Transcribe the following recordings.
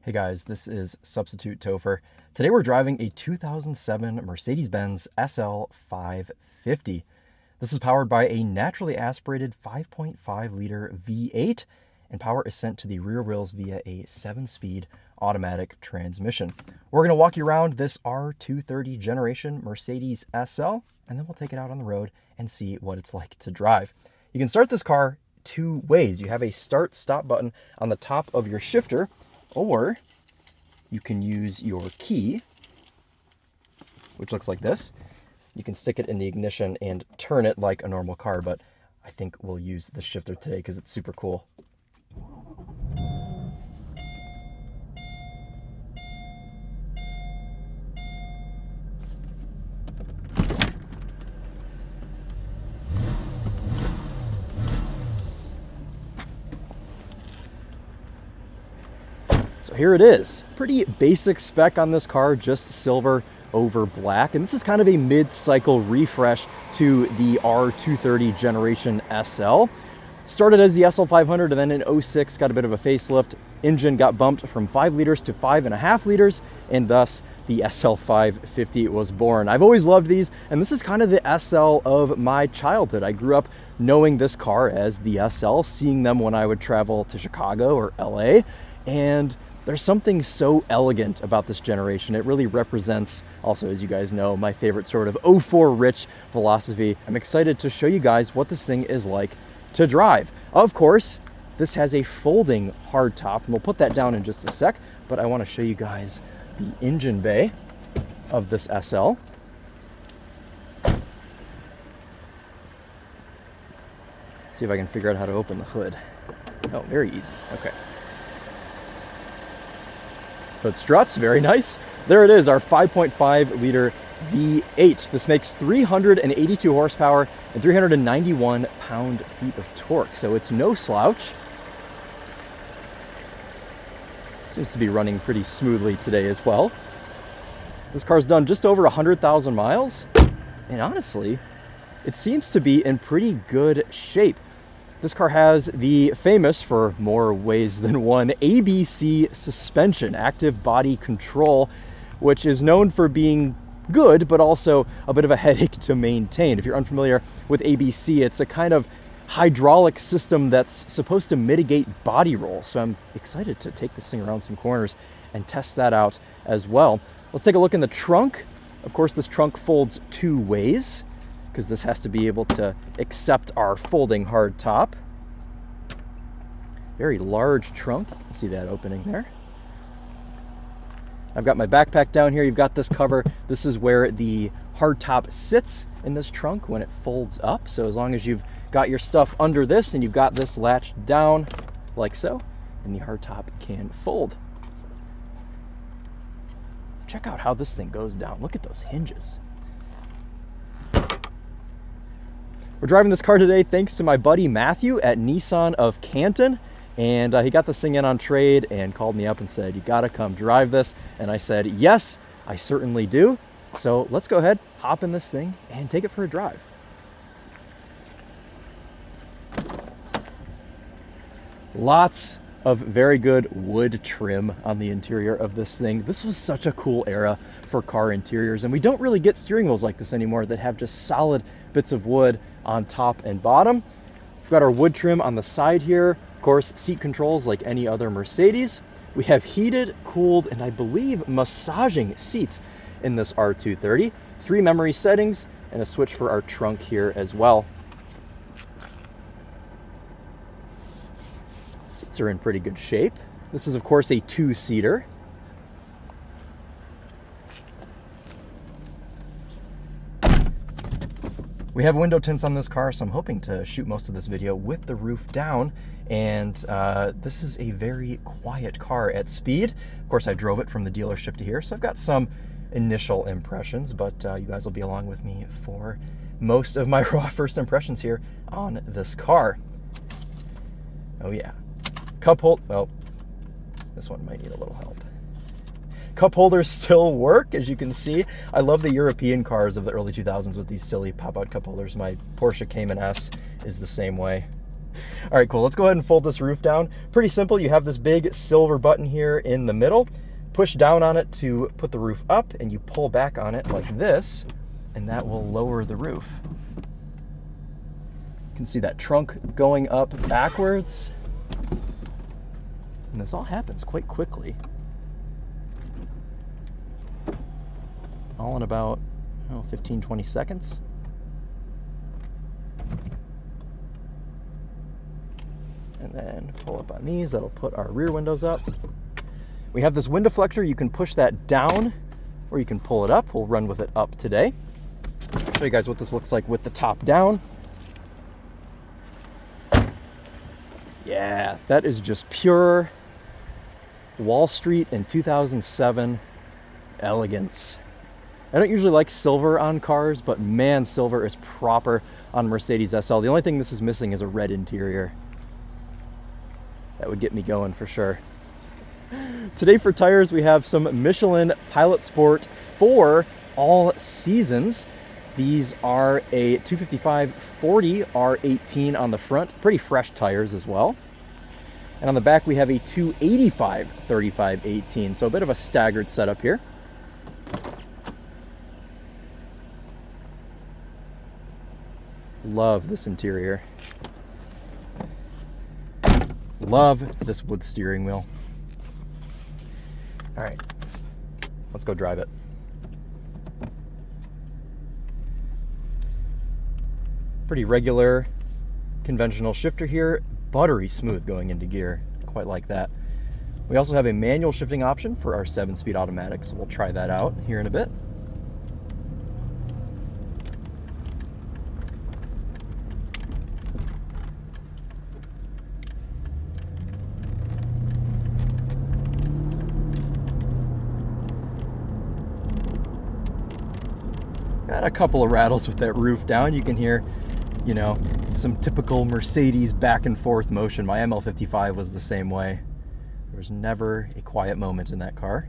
Hey guys, this is Substitute Topher. Today we're driving a 2007 Mercedes-Benz SL550. This is powered by a naturally aspirated 5.5 liter V8, and power is sent to the rear wheels via a 7-speed automatic transmission. We're going to walk you around this R230 generation Mercedes SL, and then we'll take it out on the road and see what it's like to drive. You can start this car two ways. You have a start-stop button on the top of your shifter, or you can use your key, which looks like this. You can stick it in the ignition and turn it like a normal car, but I think we'll use the shifter today because it's super cool. So here it is. Pretty basic spec on this car, just silver over black. And this is kind of a mid-cycle refresh to the R230 generation SL. Started as the SL500 and then in 06 got a bit of a facelift. Engine got bumped from 5 liters to 5.5 liters, and thus the SL550 was born. I've always loved these, and this is kind of the SL of my childhood. I grew up knowing this car as the SL, seeing them when I would travel to Chicago or LA, and there's something so elegant about this generation. It really represents, also, as you guys know, my favorite sort of 04 rich philosophy. I'm excited to show you guys what this thing is like to drive. Of course, this has a folding hardtop, and we'll put that down in just a sec, but I want to show you guys the engine bay of this SL. See if I can figure out how to open the hood. Oh, very easy. Okay. Hood struts, very nice. There it is, our 5.5 liter V8. This makes 382 horsepower and 391 pound-feet of torque, so it's no slouch. Seems to be running pretty smoothly today as well. This car's done just over 100,000 miles, and honestly, it seems to be in pretty good shape. This car has the famous, for more ways than one, ABC suspension, active body control, which is known for being good, but also a bit of a headache to maintain. If you're unfamiliar with ABC, it's a kind of hydraulic system that's supposed to mitigate body roll. So I'm excited to take this thing around some corners and test that out as well. Let's take a look in the trunk. Of course, this trunk folds two ways, because this has to be able to accept our folding hard top. Very large trunk. You can see that opening there. I've got my backpack down here. You've got this cover. This is where the hard top sits in this trunk when it folds up. So as long as you've got your stuff under this and you've got this latched down like so, then the hard top can fold. Check out how this thing goes down. Look at those hinges. We're driving this car today thanks to my buddy Matthew at Nissan of Canton, and he got this thing in on trade and called me up and said, "You gotta come drive this." And I said, yes, I certainly do. So let's go ahead, hop in this thing and take it for a drive. Lots of very good wood trim on the interior of this thing. This was such a cool era for car interiors, and we don't really get steering wheels like this anymore that have just solid bits of wood on top and bottom. We've got our wood trim on the side here. Of course, seat controls like any other Mercedes. We have heated, cooled, and I believe massaging seats in this R230. 3 memory settings and a switch for our trunk here as well. Seats are in pretty good shape. This is, of course, a 2-seater. We have window tints on this car, so I'm hoping to shoot most of this video with the roof down. And this is a very quiet car at speed. Of course, I drove it from the dealership to here, so I've got some initial impressions, but you guys will be along with me for most of my raw first impressions here on this car. Oh yeah. Cup hold, well, this one might need a little help. Cup holders still work, as you can see. I love the European cars of the early 2000s with these silly pop-out cup holders. My Porsche Cayman S is the same way. All right, cool. Let's go ahead and fold this roof down. Pretty simple. You have this big silver button here in the middle. Push down on it to put the roof up, and you pull back on it like this, and that will lower the roof. You can see that trunk going up backwards. And this all happens quite quickly. All in about 15, 20 seconds. And then pull up on these. That'll put our rear windows up. We have this wind deflector. You can push that down or you can pull it up. We'll run with it up today. I'll show you guys what this looks like with the top down. Yeah, that is just pure Wall Street in 2007 elegance. I don't usually like silver on cars, but man, silver is proper on Mercedes SL. The only thing this is missing is a red interior. That would get me going for sure. Today for tires, we have some Michelin Pilot Sport 4 all seasons. These are a 255/40 R18 on the front, pretty fresh tires as well. And on the back we have a 285/35/18, so a bit of a staggered setup here. Love this interior. Love this wood steering wheel. All right, let's go drive it. Pretty regular, conventional shifter here. Buttery smooth going into gear. Quite like that. We also have a manual shifting option for our 7-speed automatic, so we'll try that out here in a bit. Got a couple of rattles with that roof down. You can hear, you know, some typical Mercedes back and forth motion. My ML55 was the same way. There was never a quiet moment in that car.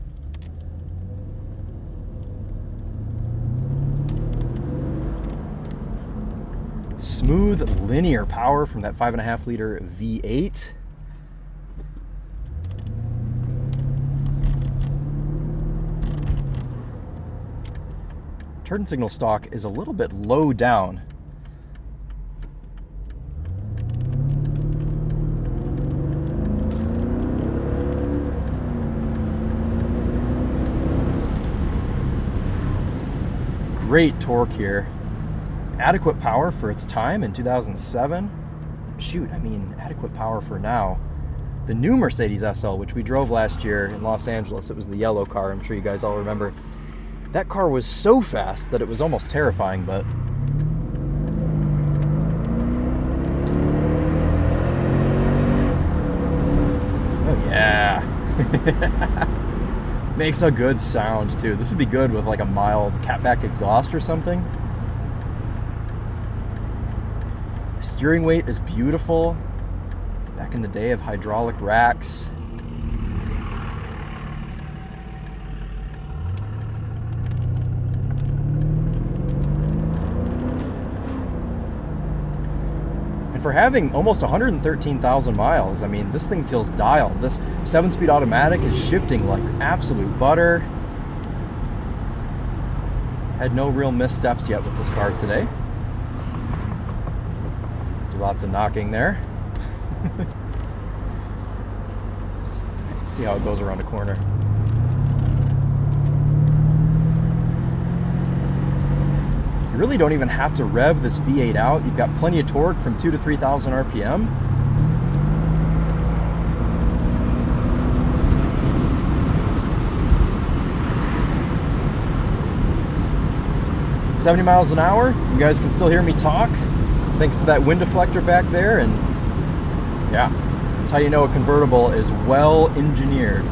Smooth linear power from that 5.5 liter V8. Turn signal stalk is a little bit low down. Great torque here. Adequate power for its time in 2007. Shoot, I mean, adequate power for now. The new Mercedes SL, which we drove last year in Los Angeles, it was the yellow car, I'm sure you guys all remember. That car was so fast that it was almost terrifying, but oh yeah. Makes a good sound too. This would be good with like a mild catback exhaust or something. Steering weight is beautiful. Back in the day of hydraulic racks. And for having almost 113,000 miles, I mean, this thing feels dialed. This 7-speed automatic is shifting like absolute butter. Had no real missteps yet with this car today. Do lots of knocking there. Let's see how it goes around a corner. You really don't even have to rev this V8 out. You've got plenty of torque from 2,000 to 3,000 RPM. "70 miles an hour. You guys can still hear me talk thanks to that wind deflector back there, and yeah, that's how you know a convertible is well engineered.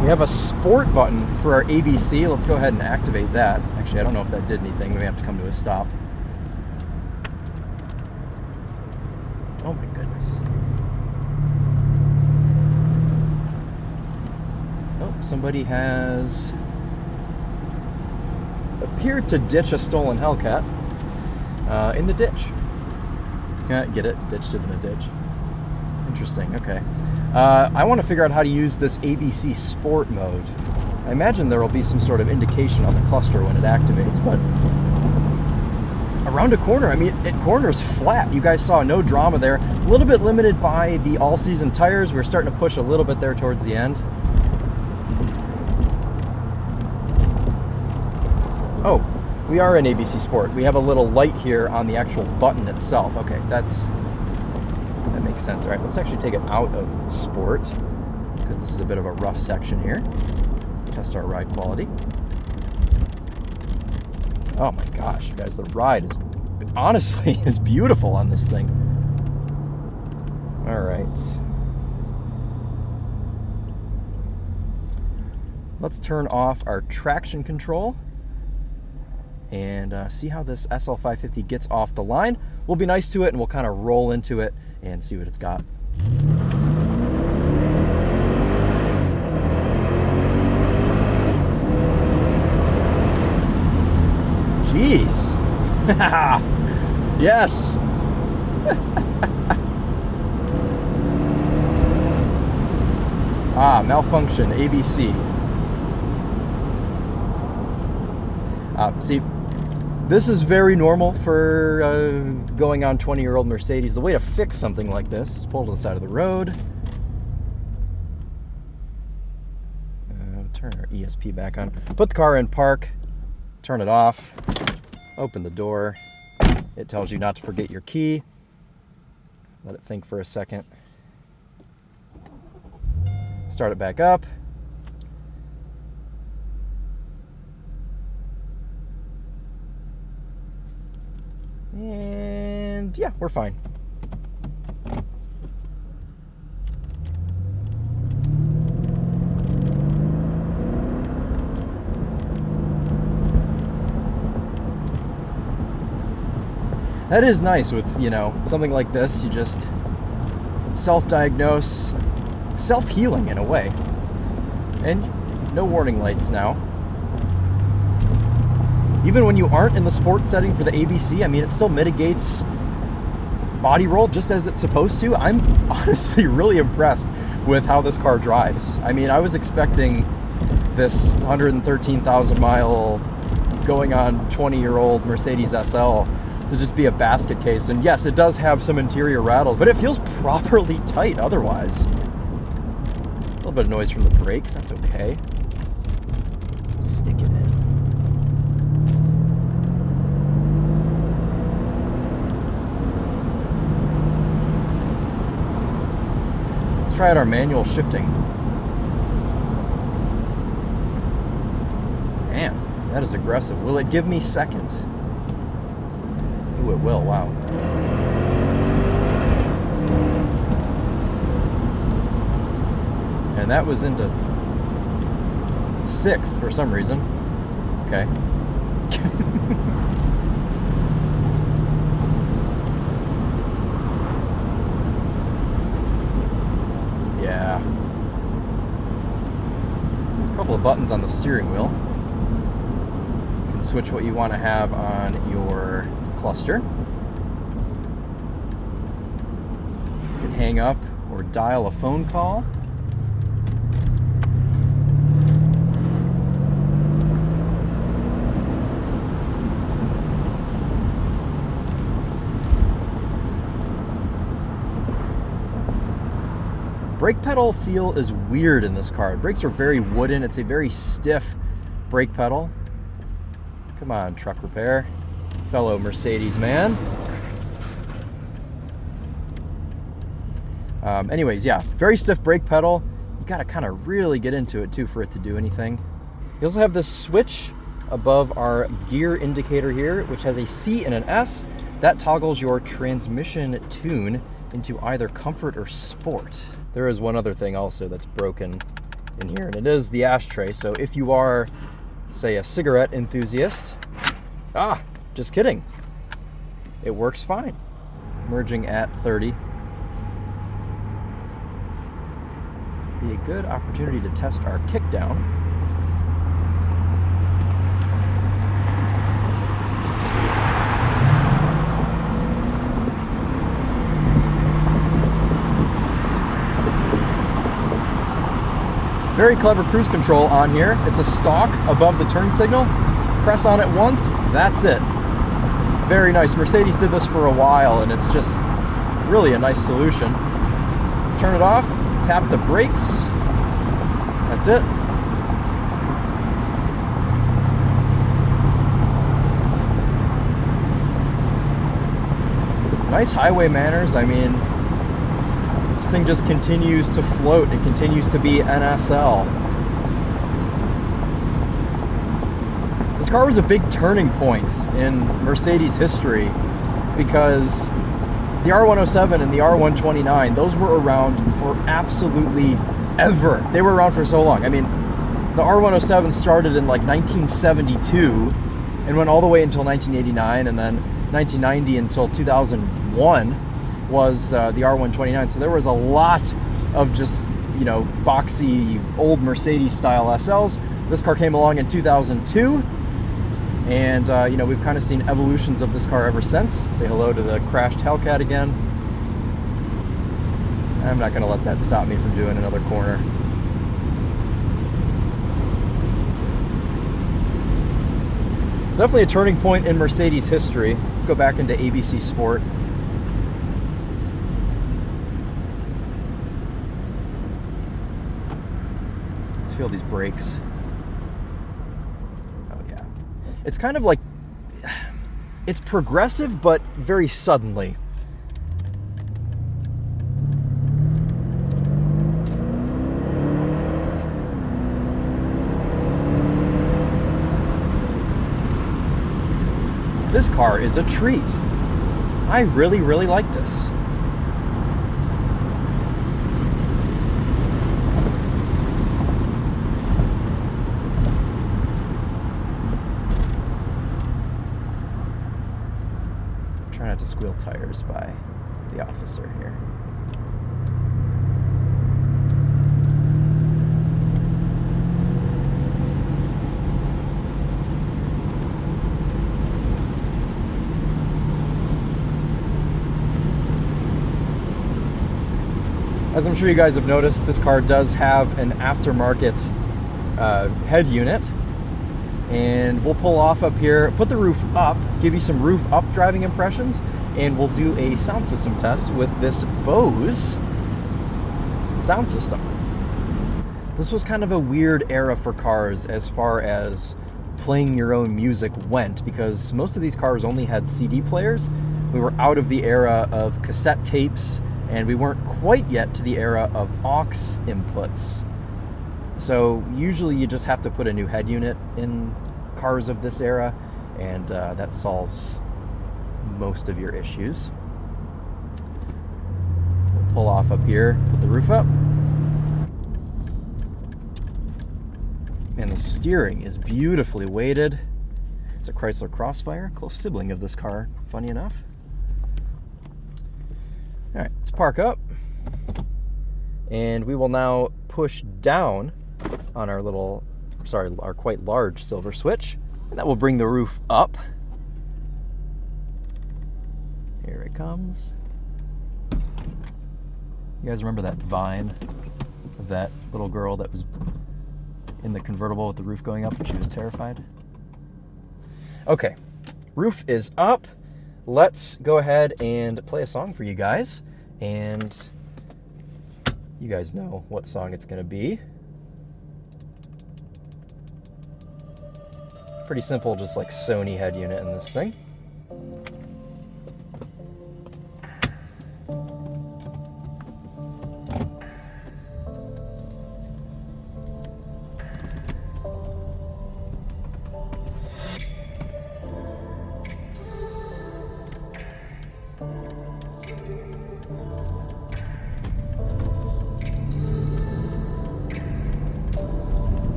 We have a sport button for our ABC. Let's go ahead and activate that. Actually, I don't know if that did anything. We may have to come to a stop. Oh my goodness. Oh, somebody has appeared to ditch a stolen Hellcat in the ditch. Get it? Ditched it in a ditch. Interesting, okay. I want to figure out how to use this ABC Sport mode. I imagine there will be some sort of indication on the cluster when it activates, but around a corner, I mean, it corners flat. You guys saw no drama there. A little bit limited by the all-season tires. We're starting to push a little bit there towards the end. Oh, we are in ABC Sport. We have a little light here on the actual button itself. Okay, that makes sense. All right, let's actually take it out of Sport, because this is a bit of a rough section here. Test our ride quality. Oh my gosh, you guys, the ride is honestly is beautiful on this thing. All right. Let's turn off our traction control and see how this SL550 gets off the line. We'll be nice to it and we'll kind of roll into it and see what it's got. Jeez. Yes. Malfunction, ABC. See, this is very normal for going on 20-year-old Mercedes. The way to fix something like this is pull to the side of the road. Turn our ESP back on. Put the car in park. Turn it off. Open the door. It tells you not to forget your key. Let it think for a second. Start it back up. And yeah, we're fine. That is nice with, you know, something like this. You just self-diagnose, self-healing in a way. And no warning lights now. Even when you aren't in the sports setting for the ABC, I mean, it still mitigates body roll just as it's supposed to. I'm honestly really impressed with how this car drives. I mean, I was expecting this 113,000 mile going on 20-year-old Mercedes SL to just be a basket case. And yes, it does have some interior rattles, but it feels properly tight otherwise. A little bit of noise from the brakes, that's okay. Stick it in. Let's try out our manual shifting. Man, that is aggressive. Will it give me second? Ooh, it will, wow. And that was into sixth for some reason. Okay. Yeah. A couple of buttons on the steering wheel. You can switch what you want to have on your cluster. You can hang up or dial a phone call. Brake pedal feel is weird in this car. Brakes are very wooden. It's a very stiff brake pedal. Come on, truck repair. Fellow Mercedes man. Anyways, yeah, very stiff brake pedal. You gotta kind of really get into it too for it to do anything. You also have this switch above our gear indicator here, which has a C and an S. That toggles your transmission tune into either comfort or sport. There is one other thing also that's broken in here, and it is the ashtray. So if you are, say, a cigarette enthusiast, just kidding. It works fine. Merging at 30. Be a good opportunity to test our kickdown. Very clever cruise control on here. It's a stalk above the turn signal. Press on it once, that's it. Very nice. Mercedes did this for a while, and it's just really a nice solution. Turn it off, tap the brakes, that's it. Nice highway manners. I mean, this thing just continues to float. It continues to be an SL. This car was a big turning point in Mercedes history because the R107 and the R129, those were around for absolutely ever. They were around for so long. I mean, the R107 started in like 1972 and went all the way until 1989, and then 1990 until 2001 was the R129. So there was a lot of just, you know, boxy old Mercedes style SLs. This car came along in 2002, and you know, we've kind of seen evolutions of this car ever since. Say hello to the crashed Hellcat again. I'm not going to let that stop me from doing another corner. It's definitely a turning point in Mercedes history. Let's go back into ABC Sport. Let's feel these brakes. Oh yeah. It's kind of like, it's progressive, but very suddenly. This car is a treat. I really, really like this. Try not to squeal tires by the officer here. As I'm sure you guys have noticed, this car does have an aftermarket head unit, and we'll pull off up here, put the roof up, give you some roof up driving impressions, and we'll do a sound system test with this Bose sound system. This was kind of a weird era for cars as far as playing your own music went, because most of these cars only had CD players. We were out of the era of cassette tapes, and we weren't quite yet to the era of aux inputs. So usually you just have to put a new head unit in cars of this era, and that solves most of your issues. We'll pull off up here, put the roof up. And the steering is beautifully weighted. It's a Chrysler Crossfire, close sibling of this car, funny enough. All right, let's park up, and we will now push down on our our quite large silver switch, and that will bring the roof up. Here it comes. You guys remember that Vine of that little girl that was in the convertible with the roof going up and she was terrified? Okay, roof is up. Let's go ahead and play a song for you guys, and you guys know what song it's going to be. Pretty simple, just like Sony head unit in this thing.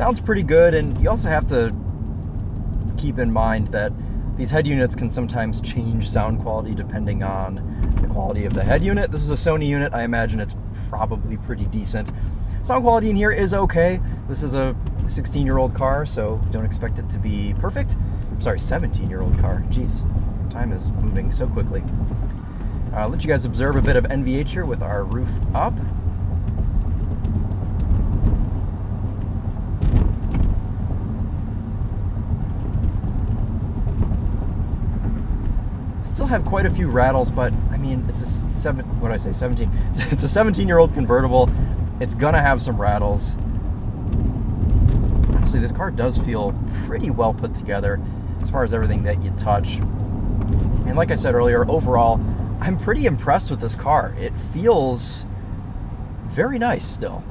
sounds pretty good, and you also have to keep in mind that these head units can sometimes change sound quality depending on the quality of the head unit. This is a Sony unit. I imagine it's probably pretty decent. Sound quality in here is okay. This is a 16-year-old car, so don't expect it to be perfect. Sorry, 17-year-old car. Jeez, time is moving so quickly. I'll let you guys observe a bit of NVH here with our roof up. Still have quite a few rattles, but I mean, it's a 17? It's a 17-year-old convertible. It's gonna have some rattles. Honestly, this car does feel pretty well put together as far as everything that you touch. And like I said earlier, overall, I'm pretty impressed with this car. It feels very nice still,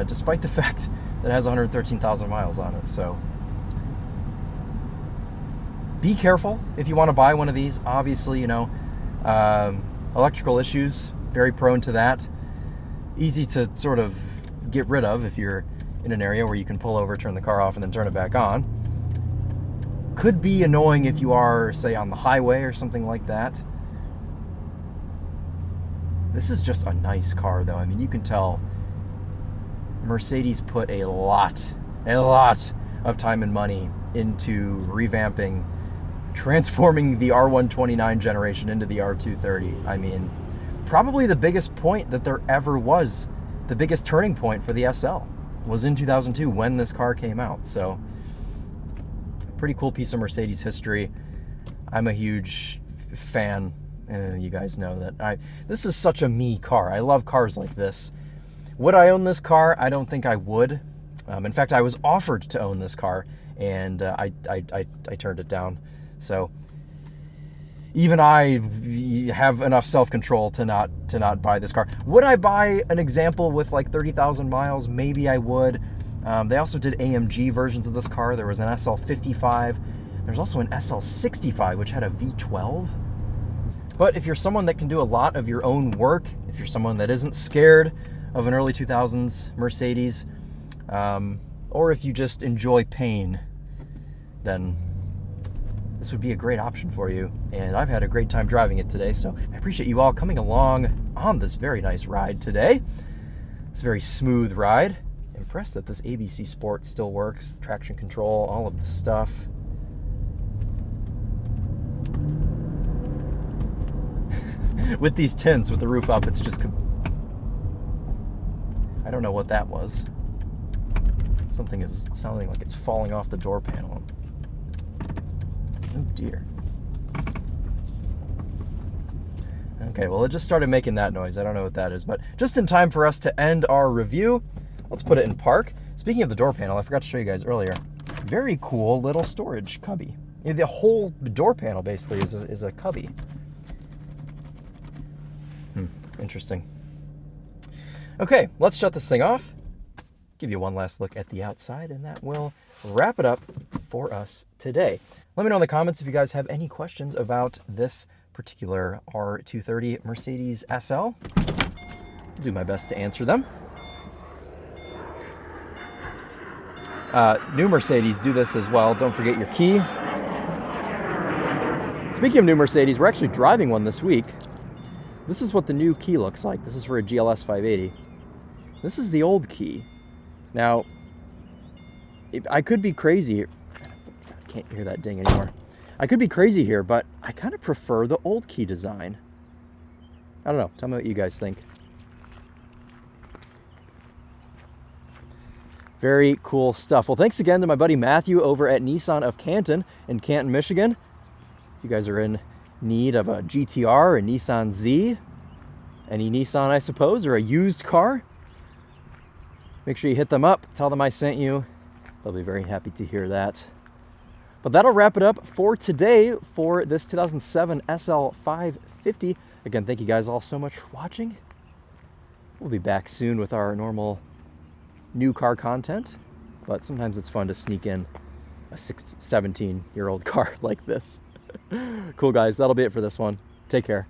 despite the fact that it has 113,000 miles on it. So be careful if you want to buy one of these. Obviously, you know, electrical issues, very prone to that. Easy to sort of get rid of if you're in an area where you can pull over, turn the car off, and then turn it back on. Could be annoying if you are, say, on the highway or something like that. This is just a nice car, though. I mean, you can tell Mercedes put a lot of time and money into revamping, transforming the R129 generation into the R230. I mean, probably the biggest point that there ever was, the biggest turning point for the SL was in 2002 when this car came out. So, pretty cool piece of Mercedes history. I'm a huge fan. You guys know that this is such a me car. I love cars like this. Would I own this car? I don't think I would. In fact, I was offered to own this car, and I turned it down. So even I have enough self-control to not buy this car. Would I buy an example with like 30,000 miles? Maybe I would. They also did AMG versions of this car. There was an SL550. There's also an SL65, which had a V12. But if you're someone that can do a lot of your own work, if you're someone that isn't scared of an early 2000s Mercedes, or if you just enjoy pain, then this would be a great option for you. And I've had a great time driving it today, so I appreciate you all coming along on this very nice ride today. It's a very smooth ride. Impressed that this ABC Sport still works, traction control, all of the stuff. With these tints, with the roof up, it's just... I don't know what that was. Something is sounding like it's falling off the door panel. Oh dear. Okay, well, it just started making that noise. I don't know what that is, but just in time for us to end our review, let's put it in park. Speaking of the door panel, I forgot to show you guys earlier. Very cool little storage cubby. The whole door panel basically is a cubby. Interesting. Okay, let's shut this thing off. Give you one last look at the outside, and that will wrap it up for us today. Let me know in the comments if you guys have any questions about this particular R230 Mercedes SL. I'll do my best to answer them. New Mercedes do this as well. Don't forget your key. Speaking of new Mercedes, we're actually driving one this week. This is what the new key looks like. This is for a GLS 580. This is the old key. Now, I could be crazy. I can't hear that ding anymore. I could be crazy here, but I kind of prefer the old key design. I don't know. Tell me what you guys think. Very cool stuff. Well, thanks again to my buddy Matthew over at Nissan of Canton in Canton, Michigan. If you guys are in need of a GTR, a Nissan Z, any Nissan, I suppose, or a used car, make sure you hit them up. Tell them I sent you. They'll be very happy to hear that. But that'll wrap it up for today for this 2007 SL550. Again, thank you guys all so much for watching. We'll be back soon with our normal new car content, but sometimes it's fun to sneak in a 17-year-old car like this. Cool, guys. That'll be it for this one. Take care.